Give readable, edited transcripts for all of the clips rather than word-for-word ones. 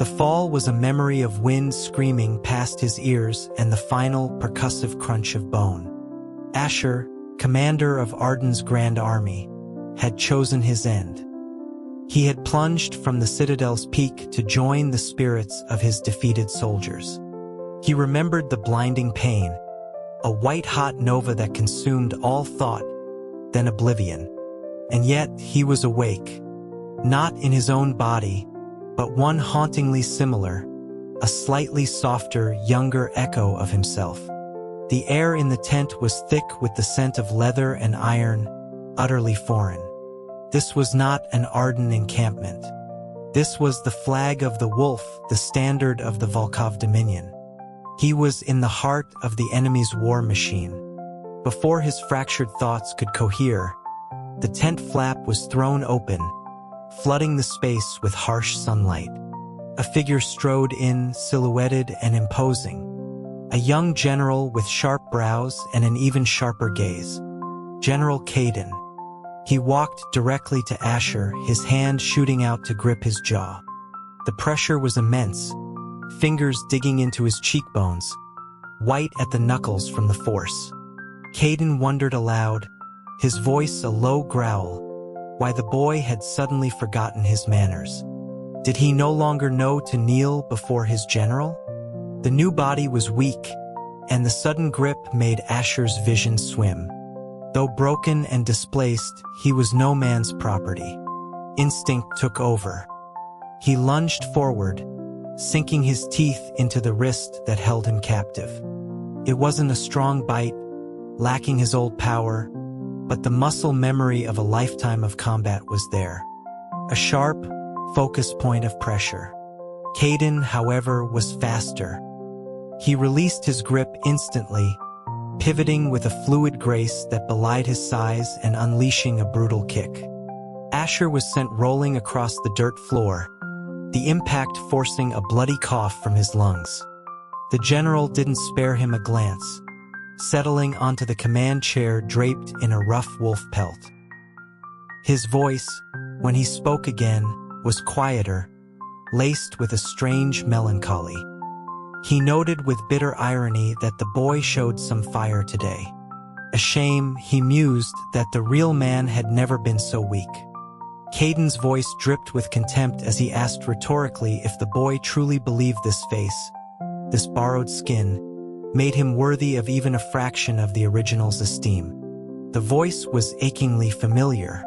The fall was a memory of wind screaming past his ears and the final percussive crunch of bone. Asher, commander of Arden's Grand Army, had chosen his end. He had plunged from the citadel's peak to join the spirits of his defeated soldiers. He remembered the blinding pain, a white-hot nova that consumed all thought, then oblivion. And yet he was awake, not in his own body, but one hauntingly similar, a slightly softer, younger echo of himself. The air in the tent was thick with the scent of leather and iron, utterly foreign. This was not an Arden encampment. This was the flag of the wolf, the standard of the Volkov Dominion. He was in the heart of the enemy's war machine. Before his fractured thoughts could cohere, the tent flap was thrown open, flooding the space with harsh sunlight. A figure strode in, silhouetted and imposing. A young general with sharp brows and an even sharper gaze. General Caden. He walked directly to Asher, his hand shooting out to grip his jaw. The pressure was immense, fingers digging into his cheekbones, white at the knuckles from the force. Caden wondered aloud, his voice a low growl, why the boy had suddenly forgotten his manners. Did he no longer know to kneel before his general? The new body was weak, and the sudden grip made Asher's vision swim. Though broken and displaced, he was no man's property. Instinct took over. He lunged forward, sinking his teeth into the wrist that held him captive. It wasn't a strong bite, lacking his old power, but the muscle memory of a lifetime of combat was there. A sharp, focus point of pressure. Caden, however, was faster. He released his grip instantly, pivoting with a fluid grace that belied his size and unleashing a brutal kick. Asher was sent rolling across the dirt floor, the impact forcing a bloody cough from his lungs. The general didn't spare him a glance, settling onto the command chair draped in a rough wolf pelt. His voice, when he spoke again, was quieter, laced with a strange melancholy. He noted with bitter irony that the boy showed some fire today. A shame, he mused, that the real man had never been so weak. Caden's voice dripped with contempt as he asked rhetorically if the boy truly believed this face, this borrowed skin, made him worthy of even a fraction of the original's esteem. The voice was achingly familiar.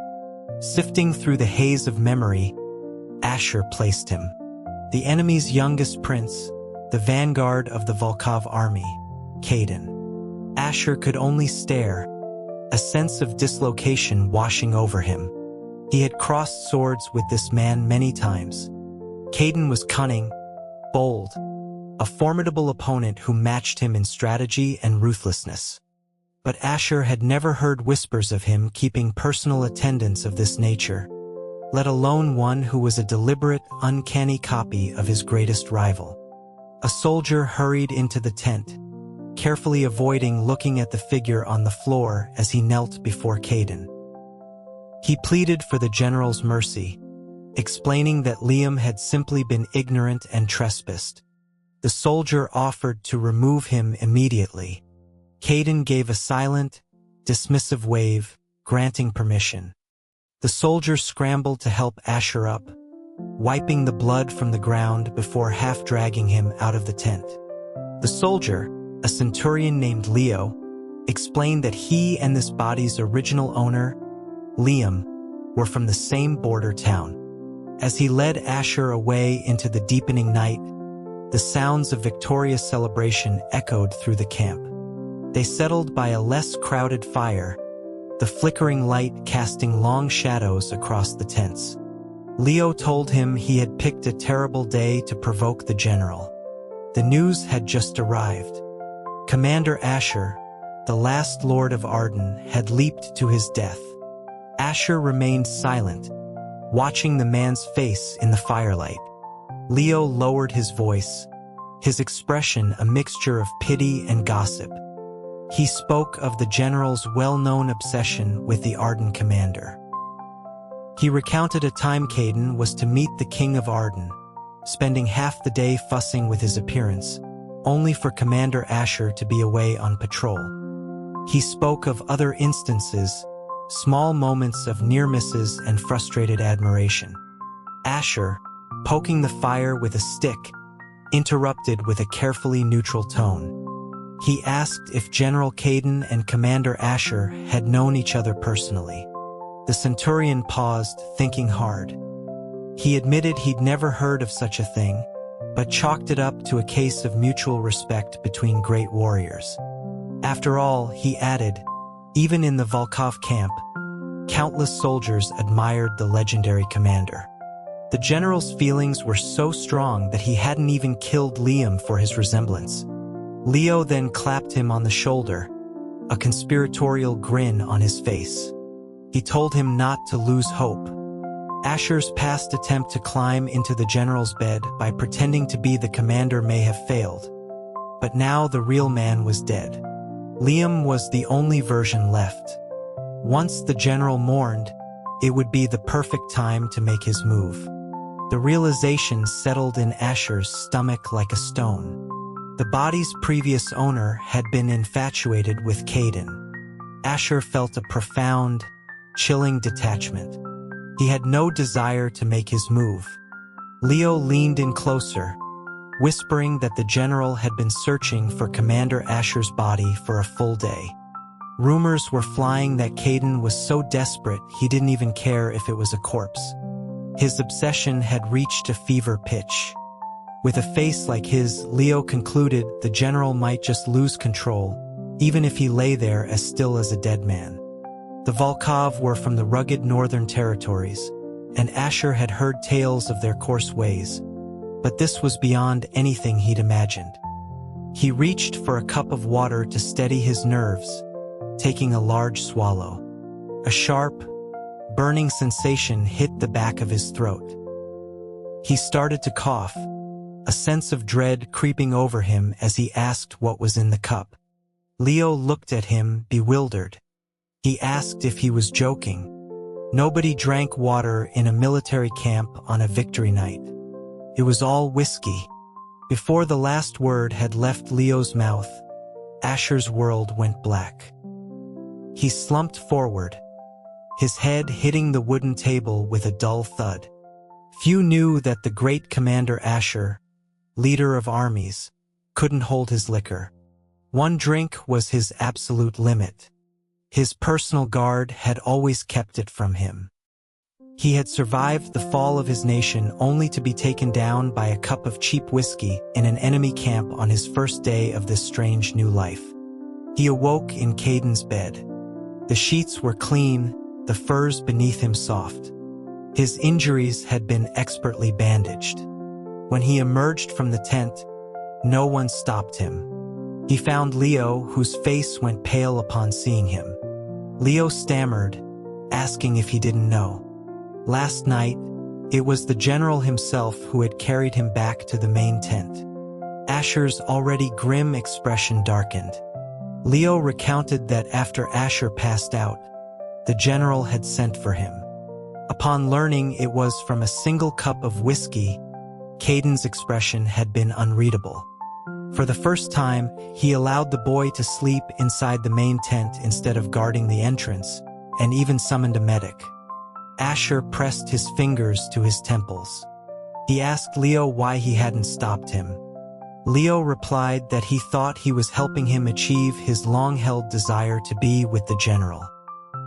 Sifting through the haze of memory, Asher placed him. The enemy's youngest prince, the vanguard of the Volkov army, Caden. Asher could only stare, a sense of dislocation washing over him. He had crossed swords with this man many times. Caden was cunning, bold, a formidable opponent who matched him in strategy and ruthlessness. But Asher had never heard whispers of him keeping personal attendance of this nature, let alone one who was a deliberate, uncanny copy of his greatest rival. A soldier hurried into the tent, carefully avoiding looking at the figure on the floor as he knelt before Caden. He pleaded for the general's mercy, explaining that Liam had simply been ignorant and trespassed. The soldier offered to remove him immediately. Caden gave a silent, dismissive wave, granting permission. The soldier scrambled to help Asher up, wiping the blood from the ground before half-dragging him out of the tent. The soldier, a centurion named Leo, explained that he and this body's original owner, Liam, were from the same border town. As he led Asher away into the deepening night, the sounds of victorious celebration echoed through the camp. They settled by a less crowded fire, the flickering light casting long shadows across the tents. Leo told him he had picked a terrible day to provoke the general. The news had just arrived. Commander Asher, the last Lord of Arden, had leaped to his death. Asher remained silent, watching the man's face in the firelight. Leo lowered his voice, his expression a mixture of pity and gossip. He spoke of the general's well-known obsession with the Arden commander. He recounted a time Caden was to meet the king of Arden, spending half the day fussing with his appearance, only for Commander Asher to be away on patrol. He spoke of other instances, small moments of near misses and frustrated admiration. Asher, poking the fire with a stick, interrupted with a carefully neutral tone. He asked if General Caden and Commander Asher had known each other personally. The Centurion paused, thinking hard. He admitted he'd never heard of such a thing, but chalked it up to a case of mutual respect between great warriors. After all, he added, even in the Volkov camp, countless soldiers admired the legendary commander. The general's feelings were so strong that he hadn't even killed Liam for his resemblance. Leo then clapped him on the shoulder, a conspiratorial grin on his face. He told him not to lose hope. Asher's past attempt to climb into the general's bed by pretending to be the commander may have failed, but now the real man was dead. Liam was the only version left. Once the general mourned, it would be the perfect time to make his move. The realization settled in Asher's stomach like a stone. The body's previous owner had been infatuated with Caden. Asher felt a profound, chilling detachment. He had no desire to make his move. Leo leaned in closer, whispering that the general had been searching for Commander Asher's body for a full day. Rumors were flying that Caden was so desperate he didn't even care if it was a corpse. His obsession had reached a fever pitch. With a face like his, Leo concluded the general might just lose control, even if he lay there as still as a dead man. The Volkov were from the rugged northern territories, and Asher had heard tales of their coarse ways, but this was beyond anything he'd imagined. He reached for a cup of water to steady his nerves, taking a large swallow. A sharp, burning sensation hit the back of his throat. He started to cough, a sense of dread creeping over him as he asked what was in the cup. Leo looked at him, bewildered. He asked if he was joking. Nobody drank water in a military camp on a victory night. It was all whiskey. Before the last word had left Leo's mouth, Asher's world went black. He slumped forward, his head hitting the wooden table with a dull thud. Few knew that the great Commander Asher, leader of armies, couldn't hold his liquor. One drink was his absolute limit. His personal guard had always kept it from him. He had survived the fall of his nation only to be taken down by a cup of cheap whiskey in an enemy camp on his first day of this strange new life. He awoke in Caden's bed. The sheets were clean, the furs beneath him soft. His injuries had been expertly bandaged. When he emerged from the tent, no one stopped him. He found Leo, whose face went pale upon seeing him. Leo stammered, asking if he didn't know. Last night, it was the general himself who had carried him back to the main tent. Asher's already grim expression darkened. Leo recounted that after Asher passed out, the general had sent for him. Upon learning it was from a single cup of whiskey, Caden's expression had been unreadable. For the first time, he allowed the boy to sleep inside the main tent instead of guarding the entrance, and even summoned a medic. Asher pressed his fingers to his temples. He asked Leo why he hadn't stopped him. Leo replied that he thought he was helping him achieve his long-held desire to be with the general.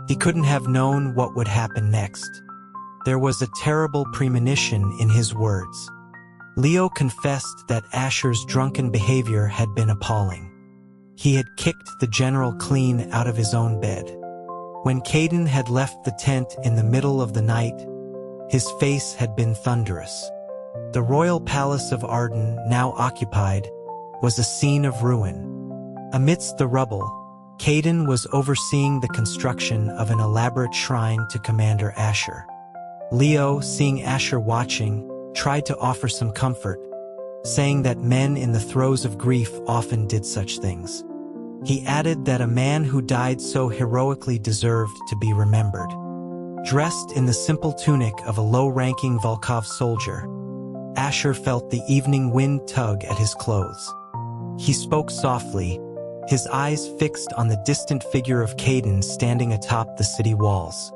He couldn't have known what would happen next. There was a terrible premonition in his words. Leo confessed that Asher's drunken behavior had been appalling. He had kicked the general clean out of his own bed. When Caden had left the tent in the middle of the night, his face had been thunderous. The royal palace of Arden, now occupied, was a scene of ruin. Amidst the rubble, Caden was overseeing the construction of an elaborate shrine to Commander Asher. Leo, seeing Asher watching, tried to offer some comfort, saying that men in the throes of grief often did such things. He added that a man who died so heroically deserved to be remembered. Dressed in the simple tunic of a low-ranking Volkov soldier, Asher felt the evening wind tug at his clothes. He spoke softly, his eyes fixed on the distant figure of Caden standing atop the city walls.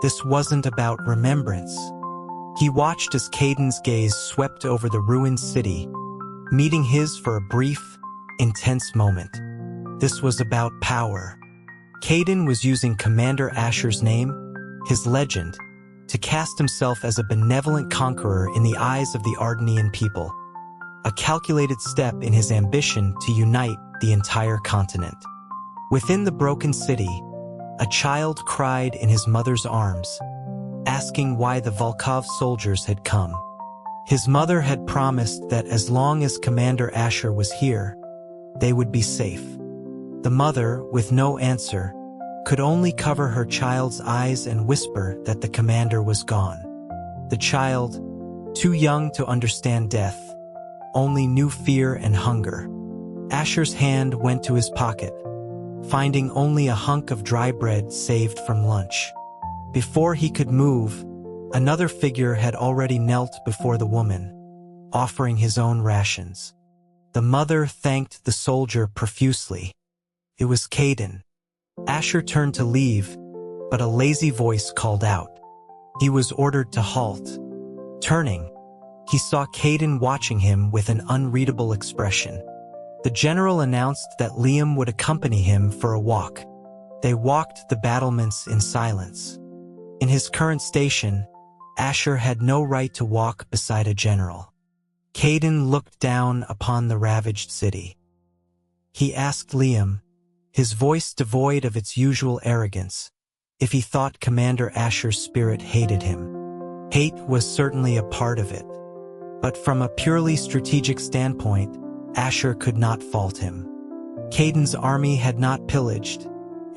This wasn't about remembrance. He watched as Caden's gaze swept over the ruined city, meeting his for a brief, intense moment. This was about power. Caden was using Commander Asher's name, his legend, to cast himself as a benevolent conqueror in the eyes of the Ardenian people, a calculated step in his ambition to unite the entire continent. Within the broken city, a child cried in his mother's arms, asking why the Volkov soldiers had come. His mother had promised that as long as Commander Asher was here, they would be safe. The mother, with no answer, could only cover her child's eyes and whisper that the commander was gone. The child, too young to understand death, only knew fear and hunger. Asher's hand went to his pocket, finding only a hunk of dry bread saved from lunch. Before he could move, another figure had already knelt before the woman, offering his own rations. The mother thanked the soldier profusely. It was Caden. Asher turned to leave, but a lazy voice called out. He was ordered to halt. Turning, he saw Caden watching him with an unreadable expression. The general announced that Liam would accompany him for a walk. They walked the battlements in silence. In his current station, Asher had no right to walk beside a general. Caden looked down upon the ravaged city. He asked Liam, his voice devoid of its usual arrogance, if he thought Commander Asher's spirit hated him. Hate was certainly a part of it, but from a purely strategic standpoint, Asher could not fault him. Caden's army had not pillaged,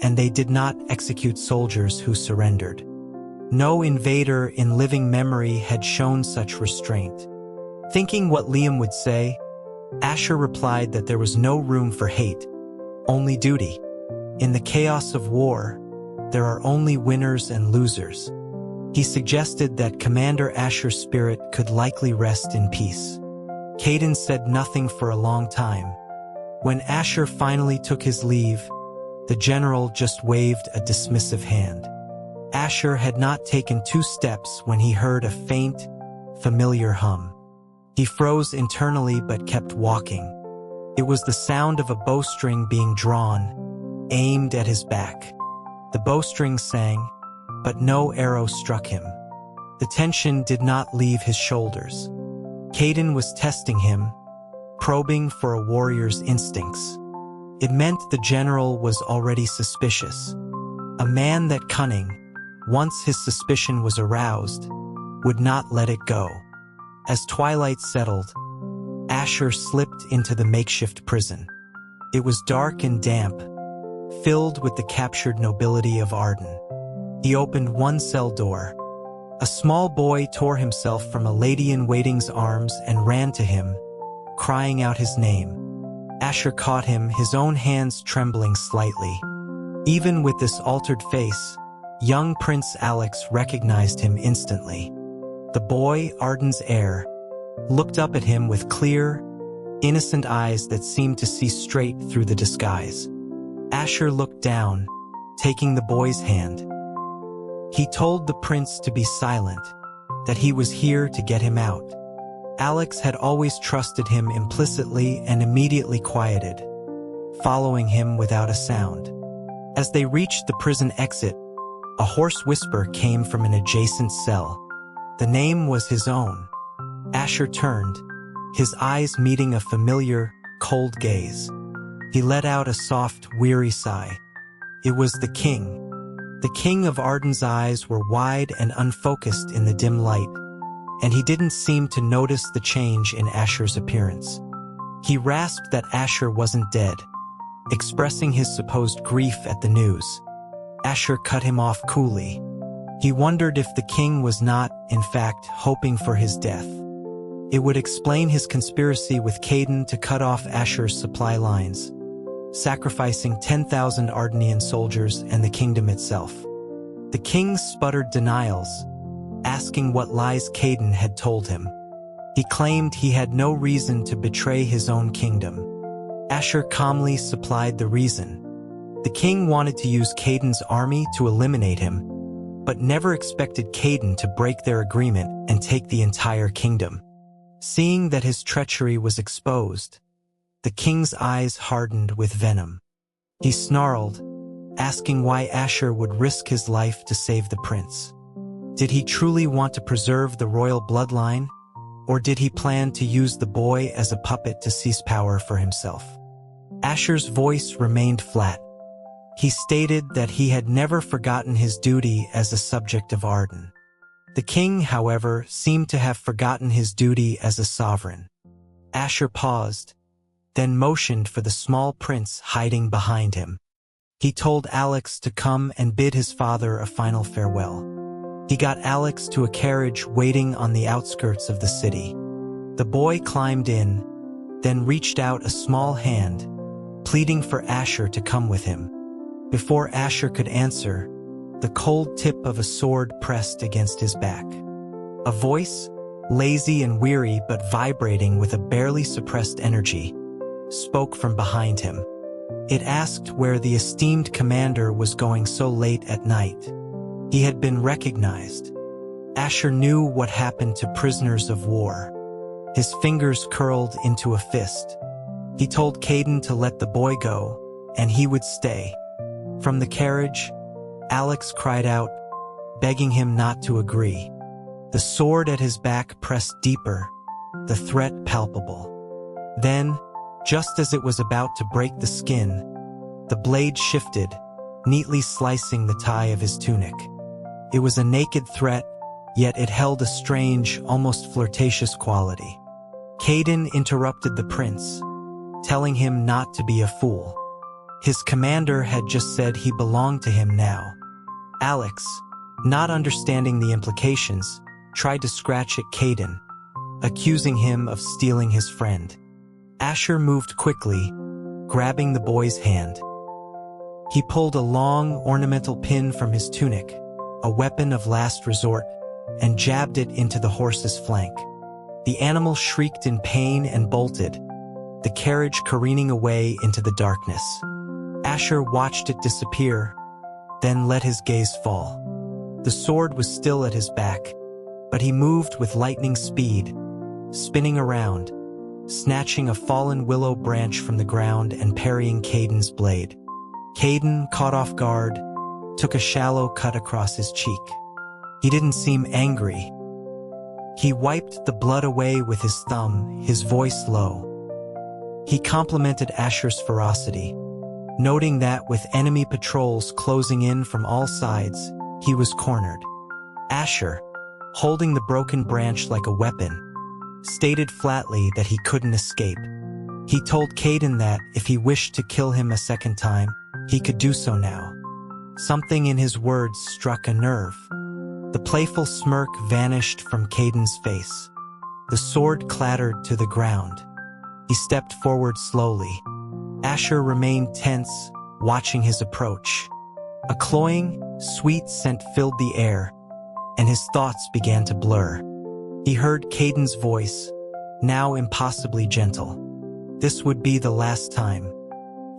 and they did not execute soldiers who surrendered. No invader in living memory had shown such restraint. Thinking what Liam would say, Asher replied that there was no room for hate, only duty. In the chaos of war, there are only winners and losers. He suggested that Commander Asher's spirit could likely rest in peace. Caden said nothing for a long time. When Asher finally took his leave, the general just waved a dismissive hand. Asher had not taken 2 steps when he heard a faint, familiar hum. He froze internally but kept walking. It was the sound of a bowstring being drawn, aimed at his back. The bowstring sang, but no arrow struck him. The tension did not leave his shoulders. Caden was testing him, probing for a warrior's instincts. It meant the general was already suspicious. A man that cunning, once his suspicion was aroused, would not let it go. As twilight settled, Asher slipped into the makeshift prison. It was dark and damp, filled with the captured nobility of Arden. He opened one cell door. A small boy tore himself from a lady-in-waiting's arms and ran to him, crying out his name. Asher caught him, his own hands trembling slightly. Even with this altered face, young Prince Alex recognized him instantly. The boy, Arden's heir, looked up at him with clear, innocent eyes that seemed to see straight through the disguise. Asher looked down, taking the boy's hand. He told the prince to be silent, that he was here to get him out. Alex had always trusted him implicitly and immediately quieted, following him without a sound. As they reached the prison exit, a hoarse whisper came from an adjacent cell. The name was his own. Asher turned, his eyes meeting a familiar, cold gaze. He let out a soft, weary sigh. It was the king. The king of Arden's eyes were wide and unfocused in the dim light, and he didn't seem to notice the change in Asher's appearance. He rasped that Asher wasn't dead, expressing his supposed grief at the news. Asher cut him off coolly. He wondered if the king was not, in fact, hoping for his death. It would explain his conspiracy with Caden to cut off Asher's supply lines, sacrificing 10,000 Ardenian soldiers and the kingdom itself. The king sputtered denials, asking what lies Caden had told him. He claimed he had no reason to betray his own kingdom. Asher calmly supplied the reason. The king wanted to use Caden's army to eliminate him, but never expected Caden to break their agreement and take the entire kingdom. Seeing that his treachery was exposed, the king's eyes hardened with venom. He snarled, asking why Asher would risk his life to save the prince. Did he truly want to preserve the royal bloodline, or did he plan to use the boy as a puppet to seize power for himself? Asher's voice remained flat. He stated that he had never forgotten his duty as a subject of Arden. The king, however, seemed to have forgotten his duty as a sovereign. Asher paused, then motioned for the small prince hiding behind him. He told Alex to come and bid his father a final farewell. He got Alex to a carriage waiting on the outskirts of the city. The boy climbed in, then reached out a small hand, pleading for Asher to come with him. Before Asher could answer, the cold tip of a sword pressed against his back. A voice, lazy and weary but vibrating with a barely suppressed energy, spoke from behind him. It asked where the esteemed commander was going so late at night. He had been recognized. Asher knew what happened to prisoners of war. His fingers curled into a fist. He told Caden to let the boy go, and he would stay. From the carriage, Alex cried out, begging him not to agree. The sword at his back pressed deeper, the threat palpable. Then, just as it was about to break the skin, the blade shifted, neatly slicing the tie of his tunic. It was a naked threat, yet it held a strange, almost flirtatious quality. Caden interrupted the prince, telling him not to be a fool. His commander had just said he belonged to him now. Alex, not understanding the implications, tried to scratch at Caden, accusing him of stealing his friend. Asher moved quickly, grabbing the boy's hand. He pulled a long, ornamental pin from his tunic, a weapon of last resort, and jabbed it into the horse's flank. The animal shrieked in pain and bolted, the carriage careening away into the darkness. Asher watched it disappear, then let his gaze fall. The sword was still at his back, but he moved with lightning speed, spinning around, snatching a fallen willow branch from the ground and parrying Caden's blade. Caden, caught off guard, took a shallow cut across his cheek. He didn't seem angry. He wiped the blood away with his thumb, his voice low. He complimented Asher's ferocity, noting that with enemy patrols closing in from all sides, he was cornered. Asher, holding the broken branch like a weapon, stated flatly that he couldn't escape. He told Caden that if he wished to kill him a second time, he could do so now. Something in his words struck a nerve. The playful smirk vanished from Caden's face. The sword clattered to the ground. He stepped forward slowly. Asher remained tense, watching his approach. A cloying, sweet scent filled the air, and his thoughts began to blur. He heard Caden's voice, now impossibly gentle. This would be the last time.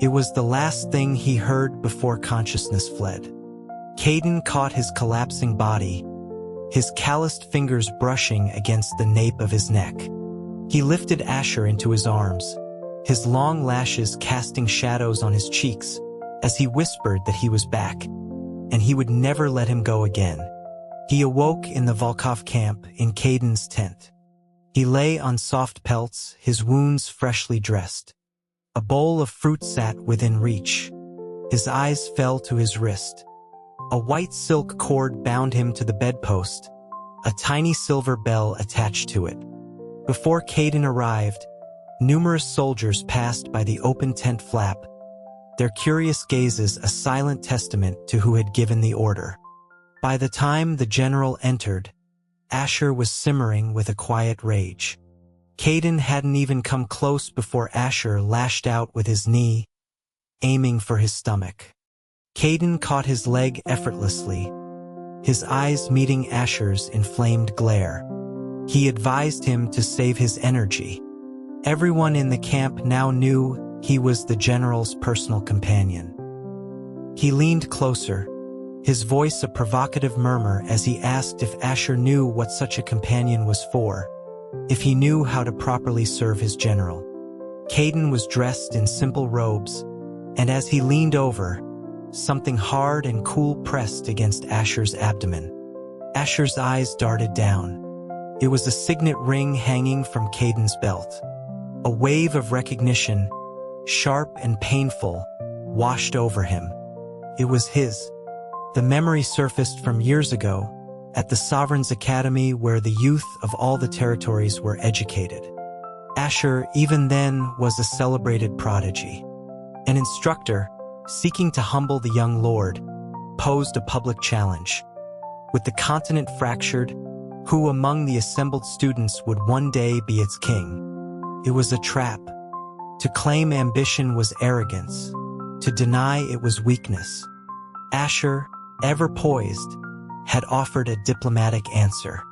It was the last thing he heard before consciousness fled. Caden caught his collapsing body, his calloused fingers brushing against the nape of his neck. He lifted Asher into his arms, his long lashes casting shadows on his cheeks as he whispered that he was back, and he would never let him go again. He awoke in the Volkov camp in Caden's tent. He lay on soft pelts, his wounds freshly dressed. A bowl of fruit sat within reach. His eyes fell to his wrist. A white silk cord bound him to the bedpost, a tiny silver bell attached to it. Before Caden arrived, numerous soldiers passed by the open tent flap, their curious gazes a silent testament to who had given the order. By the time the general entered, Asher was simmering with a quiet rage. Caden hadn't even come close before Asher lashed out with his knee, aiming for his stomach. Caden caught his leg effortlessly, his eyes meeting Asher's inflamed glare. He advised him to save his energy. Everyone in the camp now knew he was the general's personal companion. He leaned closer, his voice a provocative murmur as he asked if Asher knew what such a companion was for, if he knew how to properly serve his general. Caden was dressed in simple robes, and as he leaned over, something hard and cool pressed against Asher's abdomen. Asher's eyes darted down. It was a signet ring hanging from Caden's belt. A wave of recognition, sharp and painful, washed over him. It was his. The memory surfaced from years ago, at the Sovereign's Academy where the youth of all the territories were educated. Asher, even then, was a celebrated prodigy. An instructor, seeking to humble the young lord, posed a public challenge. With the continent fractured, who among the assembled students would one day be its king? It was a trap. To claim ambition was arrogance. To deny it was weakness. Asher, ever poised, had offered a diplomatic answer.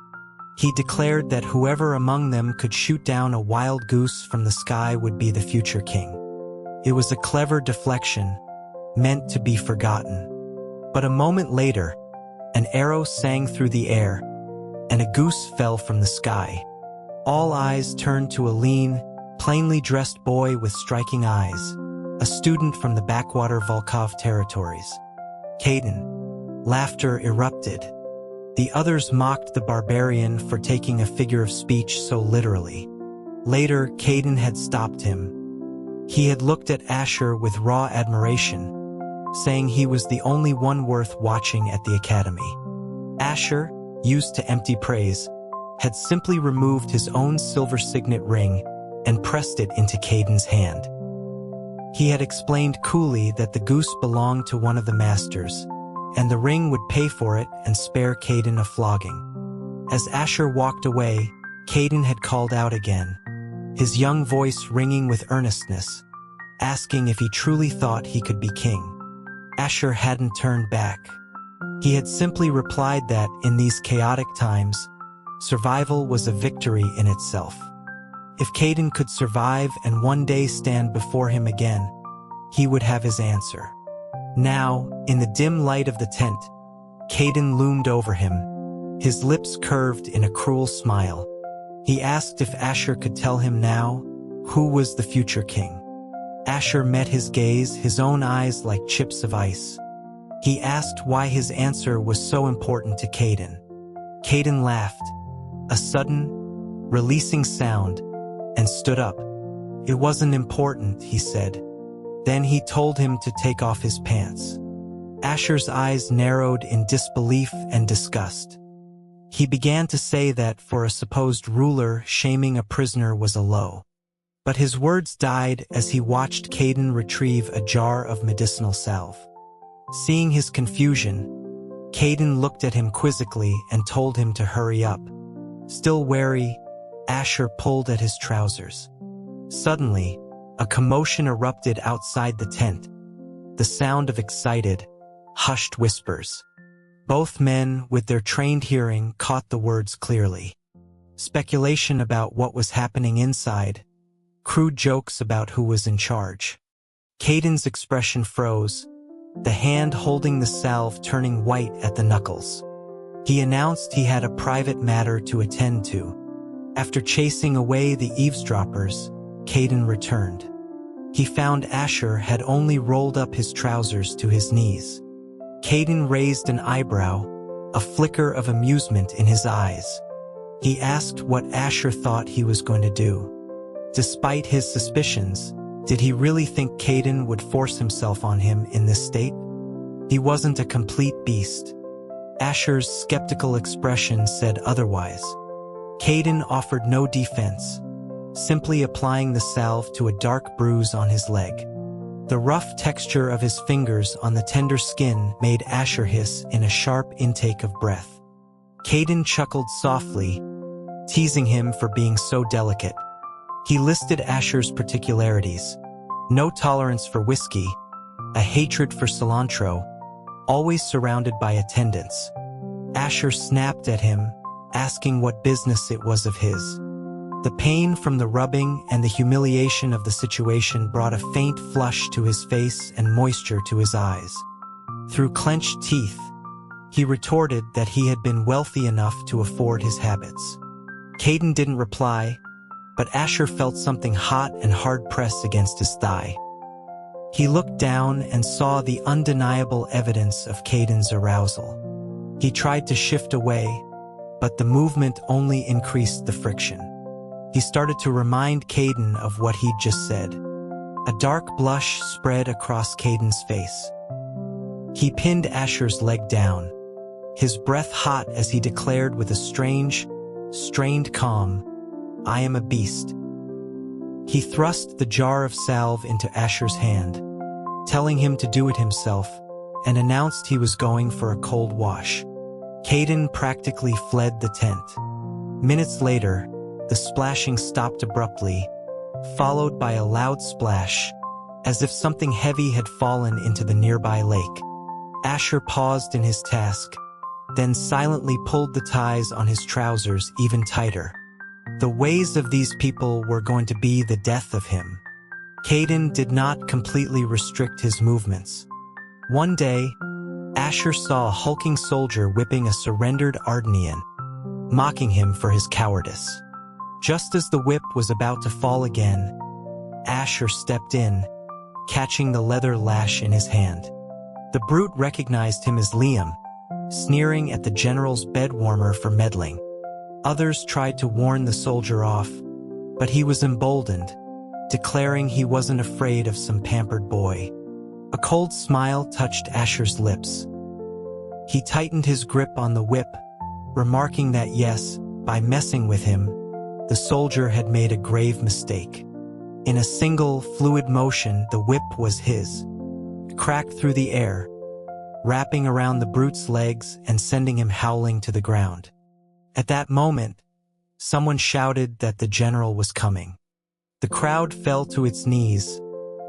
He declared that whoever among them could shoot down a wild goose from the sky would be the future king. It was a clever deflection, meant to be forgotten. But a moment later, an arrow sang through the air, and a goose fell from the sky. All eyes turned to a lean, plainly dressed boy with striking eyes, a student from the backwater Volkov territories. Caden. Laughter erupted. The others mocked the barbarian for taking a figure of speech so literally. Later, Caden had stopped him. He had looked at Asher with raw admiration, saying he was the only one worth watching at the academy. Asher, used to empty praise, had simply removed his own silver signet ring and pressed it into Caden's hand. He had explained coolly that the goose belonged to one of the masters, and the ring would pay for it and spare Caden a flogging. As Asher walked away, Caden had called out again, his young voice ringing with earnestness, asking if he truly thought he could be king. Asher hadn't turned back. He had simply replied that, in these chaotic times, survival was a victory in itself. If Caden could survive and one day stand before him again, he would have his answer. Now, in the dim light of the tent, Caden loomed over him, his lips curved in a cruel smile. He asked if Asher could tell him now who was the future king. Asher met his gaze, his own eyes like chips of ice. He asked why his answer was so important to Caden. Caden laughed, a sudden, releasing sound, and stood up. It wasn't important, he said. Then he told him to take off his pants. Asher's eyes narrowed in disbelief and disgust. He began to say that for a supposed ruler, shaming a prisoner was a low. But his words died as he watched Caden retrieve a jar of medicinal salve. Seeing his confusion, Caden looked at him quizzically and told him to hurry up. Still wary, Asher pulled at his trousers. Suddenly, a commotion erupted outside the tent, the sound of excited, hushed whispers. Both men, with their trained hearing, caught the words clearly. Speculation about what was happening inside, crude jokes about who was in charge. Caden's expression froze, the hand holding the salve turning white at the knuckles. He announced he had a private matter to attend to. After chasing away the eavesdroppers, Caden returned. He found Asher had only rolled up his trousers to his knees. Caden raised an eyebrow, a flicker of amusement in his eyes. He asked what Asher thought he was going to do. Despite his suspicions, did he really think Caden would force himself on him in this state? He wasn't a complete beast. Asher's skeptical expression said otherwise. Caden offered no defense, simply applying the salve to a dark bruise on his leg. The rough texture of his fingers on the tender skin made Asher hiss in a sharp intake of breath. Caden chuckled softly, teasing him for being so delicate. He listed Asher's particularities: no tolerance for whiskey, a hatred for cilantro, always surrounded by attendants. Asher snapped at him, asking what business it was of his. The pain from the rubbing and the humiliation of the situation brought a faint flush to his face and moisture to his eyes. Through clenched teeth, he retorted that he had been wealthy enough to afford his habits. Caden didn't reply, but Asher felt something hot and hard press against his thigh. He looked down and saw the undeniable evidence of Caden's arousal. He tried to shift away, but the movement only increased the friction. He started to remind Caden of what he'd just said. A dark blush spread across Caden's face. He pinned Asher's leg down, his breath hot as he declared with a strange, strained calm, "I am a beast." He thrust the jar of salve into Asher's hand, telling him to do it himself, and announced he was going for a cold wash. Caden practically fled the tent. Minutes later, the splashing stopped abruptly, followed by a loud splash, as if something heavy had fallen into the nearby lake. Asher paused in his task, then silently pulled the ties on his trousers even tighter. The ways of these people were going to be the death of him. Caden did not completely restrict his movements. One day, Asher saw a hulking soldier whipping a surrendered Ardenian, mocking him for his cowardice. Just as the whip was about to fall again, Asher stepped in, catching the leather lash in his hand. The brute recognized him as Liam, sneering at the general's bed warmer for meddling. Others tried to warn the soldier off, but he was emboldened, declaring he wasn't afraid of some pampered boy. A cold smile touched Asher's lips. He tightened his grip on the whip, remarking that yes, by messing with him, the soldier had made a grave mistake. In a single, fluid motion, the whip was his. It cracked through the air, wrapping around the brute's legs and sending him howling to the ground. At that moment, someone shouted that the general was coming. The crowd fell to its knees,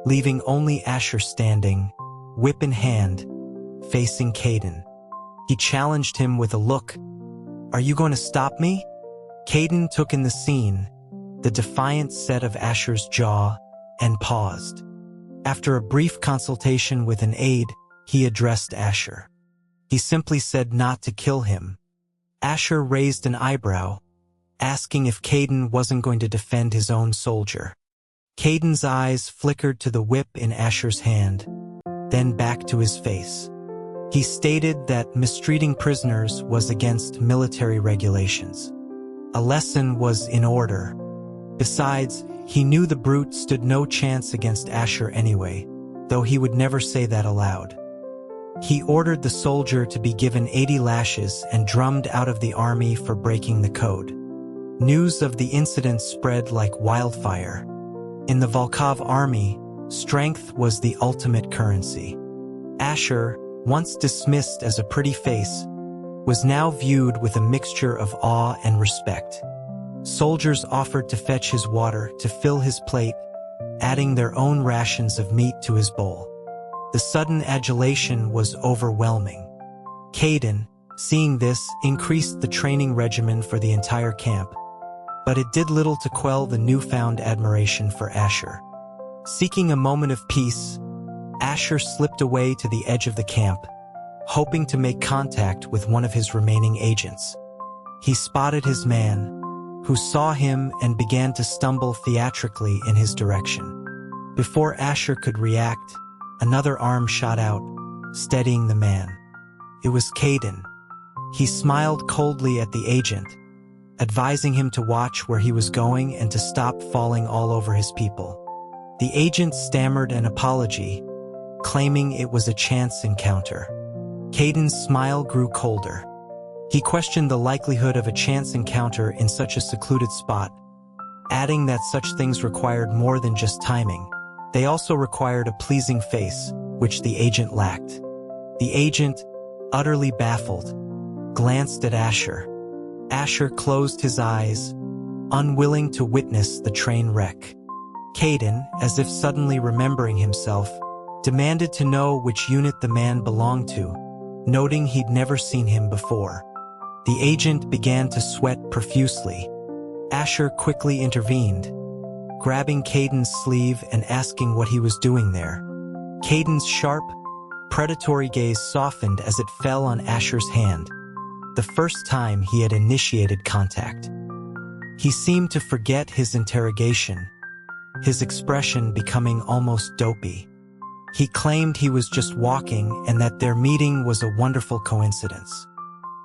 leaving only Asher standing, whip in hand, facing Caden. He challenged him with a look. "Are you going to stop me?" Caden took in the scene, the defiant set of Asher's jaw, and paused. After a brief consultation with an aide, he addressed Asher. He simply said not to kill him. Asher raised an eyebrow, asking if Caden wasn't going to defend his own soldier. Caden's eyes flickered to the whip in Asher's hand, then back to his face. He stated that mistreating prisoners was against military regulations. A lesson was in order. Besides, he knew the brute stood no chance against Asher anyway, though he would never say that aloud. He ordered the soldier to be given 80 lashes and drummed out of the army for breaking the code. News of the incident spread like wildfire. In the Volkov army, strength was the ultimate currency. Asher, once dismissed as a pretty face, was now viewed with a mixture of awe and respect. Soldiers offered to fetch his water to fill his plate, adding their own rations of meat to his bowl. The sudden adulation was overwhelming. Caden, seeing this, increased the training regimen for the entire camp, but it did little to quell the newfound admiration for Asher. Seeking a moment of peace, Asher slipped away to the edge of the camp, hoping to make contact with one of his remaining agents. He spotted his man, who saw him and began to stumble theatrically in his direction. Before Asher could react, another arm shot out, steadying the man. It was Caden. He smiled coldly at the agent, advising him to watch where he was going and to stop falling all over his people. The agent stammered an apology, claiming it was a chance encounter. Caden's smile grew colder. He questioned the likelihood of a chance encounter in such a secluded spot, adding that such things required more than just timing. They also required a pleasing face, which the agent lacked. The agent, utterly baffled, glanced at Asher. Asher closed his eyes, unwilling to witness the train wreck. Caden, as if suddenly remembering himself, demanded to know which unit the man belonged to, noting he'd never seen him before. The agent began to sweat profusely. Asher quickly intervened, grabbing Caden's sleeve and asking what he was doing there. Caden's sharp, predatory gaze softened as it fell on Asher's hand, the first time he had initiated contact. He seemed to forget his interrogation, his expression becoming almost dopey. He claimed he was just walking and that their meeting was a wonderful coincidence.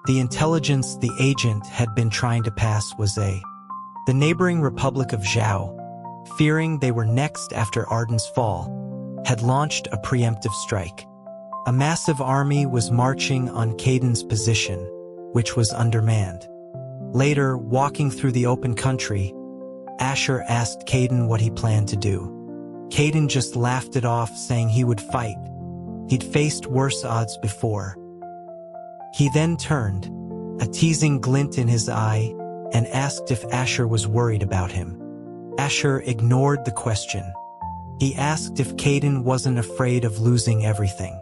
The intelligence the agent had been trying to pass was the neighboring Republic of Zhao, fearing they were next after Arden's fall, had launched a preemptive strike. A massive army was marching on Caden's position, which was undermanned. Later, walking through the open country, Asher asked Caden what he planned to do. Caden just laughed it off, saying he would fight. He'd faced worse odds before. He then turned, a teasing glint in his eye, and asked if Asher was worried about him. Asher ignored the question. He asked if Caden wasn't afraid of losing everything.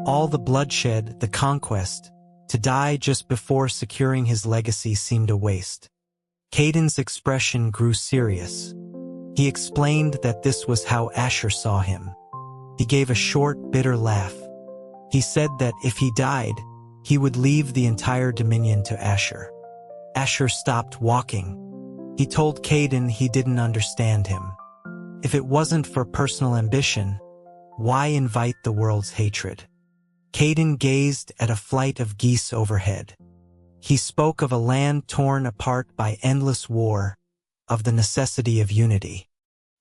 All the bloodshed, the conquest, to die just before securing his legacy seemed a waste. Caden's expression grew serious. He explained that this was how Asher saw him. He gave a short, bitter laugh. He said that if he died, he would leave the entire Dominion to Asher. Asher stopped walking. He told Caden he didn't understand him. If it wasn't for personal ambition, why invite the world's hatred? Caden gazed at a flight of geese overhead. He spoke of a land torn apart by endless war, of the necessity of unity.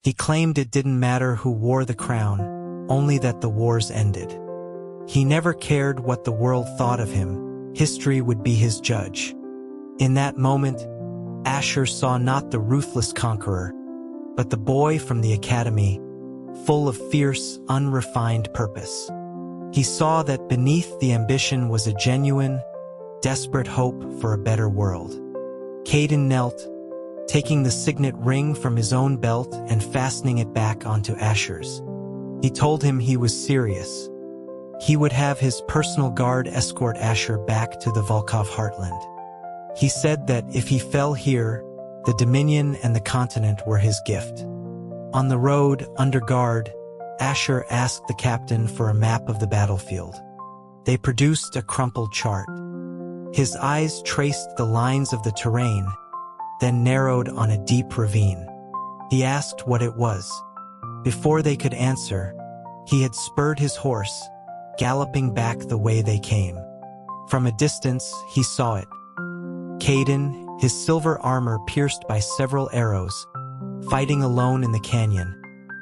He claimed it didn't matter who wore the crown, only that the wars ended. He never cared what the world thought of him. History would be his judge. In that moment, Asher saw not the ruthless conqueror, but the boy from the academy, full of fierce, unrefined purpose. He saw that beneath the ambition was a genuine, desperate hope for a better world. Caden knelt, taking the signet ring from his own belt and fastening it back onto Asher's. He told him he was serious. He would have his personal guard escort Asher back to the Volkov heartland. He said that if he fell here, the Dominion and the continent were his gift. On the road, under guard, Asher asked the captain for a map of the battlefield. They produced a crumpled chart. His eyes traced the lines of the terrain, then narrowed on a deep ravine. He asked what it was. Before they could answer, he had spurred his horse, galloping back the way they came. From a distance, he saw it. Caden, his silver armor pierced by several arrows, fighting alone in the canyon,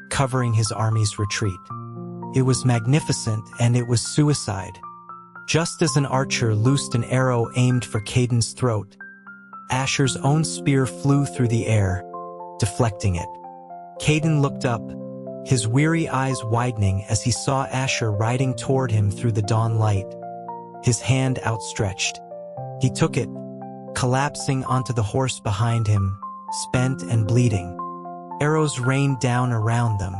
covering his army's retreat. It was magnificent, and it was suicide. Just as an archer loosed an arrow aimed for Caden's throat, Asher's own spear flew through the air, deflecting it. Caden looked up, his weary eyes widening as he saw Asher riding toward him through the dawn light, his hand outstretched. He took it, collapsing onto the horse behind him, spent and bleeding. Arrows rained down around them.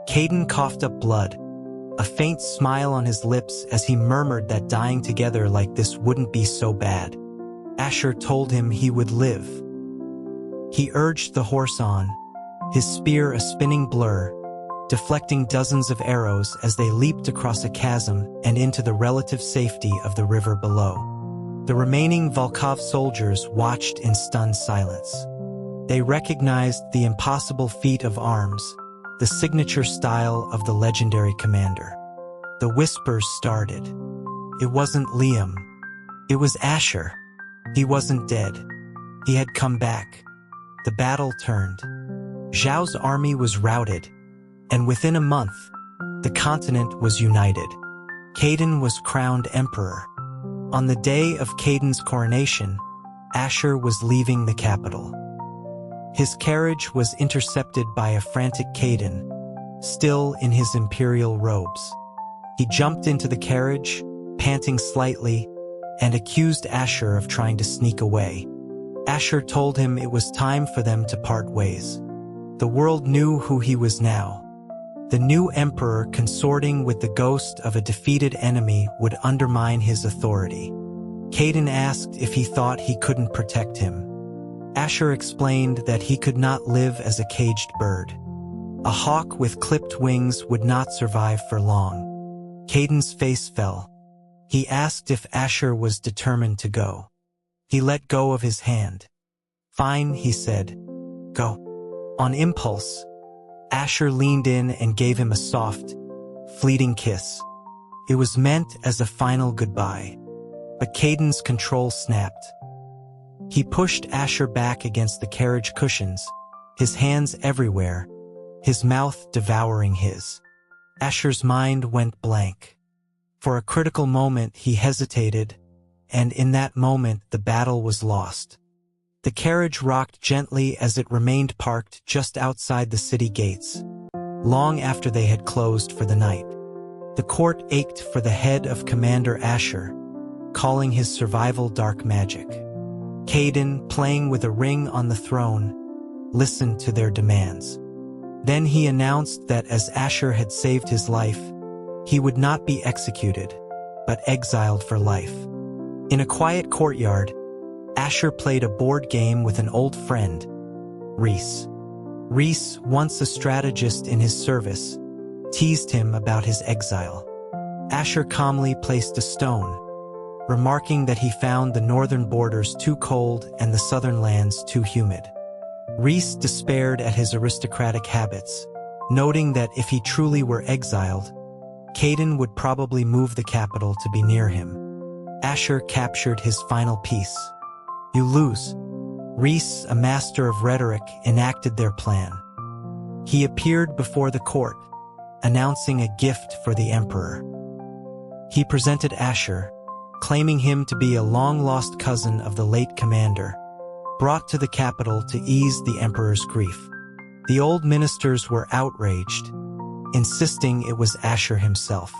Caden coughed up blood, a faint smile on his lips as he murmured that dying together like this wouldn't be so bad. Asher told him he would live. He urged the horse on, his spear a spinning blur, deflecting dozens of arrows as they leaped across a chasm and into the relative safety of the river below. The remaining Volkov soldiers watched in stunned silence. They recognized the impossible feat of arms, the signature style of the legendary commander. The whispers started. It wasn't Liam. It was Asher. He wasn't dead. He had come back. The battle turned. Zhao's army was routed, and within a month, the continent was united. Caden was crowned emperor. On the day of Caden's coronation, Asher was leaving the capital. His carriage was intercepted by a frantic Caden, still in his imperial robes. He jumped into the carriage, panting slightly, and accused Asher of trying to sneak away. Asher told him it was time for them to part ways. The world knew who he was now. The new emperor consorting with the ghost of a defeated enemy would undermine his authority. Caden asked if he thought he couldn't protect him. Asher explained that he could not live as a caged bird. A hawk with clipped wings would not survive for long. Caden's face fell. He asked if Asher was determined to go. He let go of his hand. "Fine," he said. "Go." On impulse, Asher leaned in and gave him a soft, fleeting kiss. It was meant as a final goodbye. But Caden's control snapped. He pushed Asher back against the carriage cushions, his hands everywhere, his mouth devouring his. Asher's mind went blank. For a critical moment he hesitated, and in that moment the battle was lost. The carriage rocked gently as it remained parked just outside the city gates, long after they had closed for the night. The court ached for the head of Commander Asher, calling his survival dark magic. Caden, playing with a ring on the throne, listened to their demands. Then he announced that as Asher had saved his life, he would not be executed, but exiled for life. In a quiet courtyard, Asher played a board game with an old friend, Reese. Reese, once a strategist in his service, teased him about his exile. Asher calmly placed a stone, remarking that he found the northern borders too cold and the southern lands too humid. Reese despaired at his aristocratic habits, noting that if he truly were exiled, Caden would probably move the capital to be near him. Asher captured his final piece. "You lose." Reese, a master of rhetoric, enacted their plan. He appeared before the court, announcing a gift for the emperor. He presented Asher, claiming him to be a long-lost cousin of the late commander, brought to the capital to ease the emperor's grief. The old ministers were outraged, insisting it was Asher himself.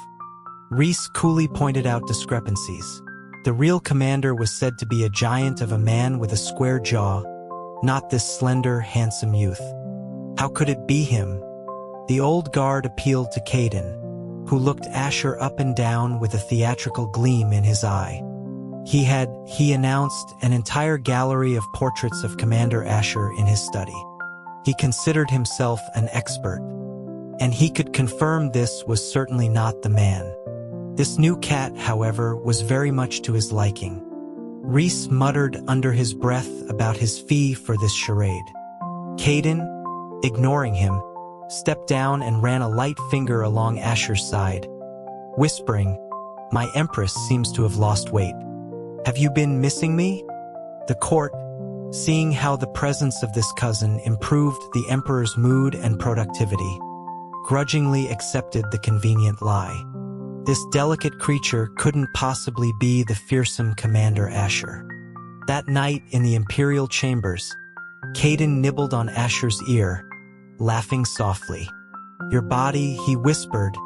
Reese coolly pointed out discrepancies. The real commander was said to be a giant of a man with a square jaw, not this slender, handsome youth. How could it be him? The old guard appealed to Caden, who looked Asher up and down with a theatrical gleam in his eye. He announced, an entire gallery of portraits of Commander Asher in his study. He considered himself an expert, and he could confirm this was certainly not the man. This new cat, however, was very much to his liking. Reese muttered under his breath about his fee for this charade. Caden, ignoring him, stepped down and ran a light finger along Asher's side, whispering, "My empress seems to have lost weight. Have you been missing me?" The court, seeing how the presence of this cousin improved the emperor's mood and productivity, grudgingly accepted the convenient lie. This delicate creature couldn't possibly be the fearsome Commander Asher. That night in the imperial chambers, Caden nibbled on Asher's ear, laughing softly. "Your body," he whispered,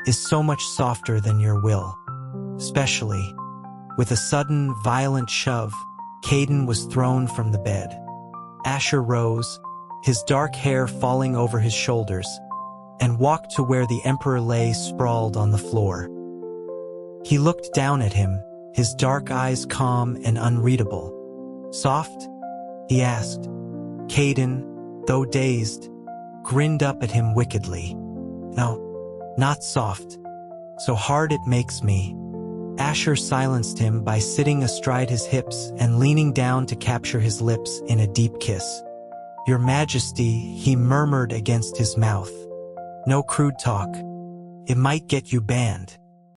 "is so much softer than your will." Especially. With a sudden, violent shove, Caden was thrown from the bed. Asher rose, his dark hair falling over his shoulders, and walked to where the emperor lay sprawled on the floor. He looked down at him, his dark eyes calm and unreadable. "Soft?" he asked. Caden, though dazed, grinned up at him wickedly. "No, not soft. So hard it makes me." Asher silenced him by sitting astride his hips and leaning down to capture his lips in a deep kiss. "Your Majesty," he murmured against his mouth. "No crude talk. It might get you banned."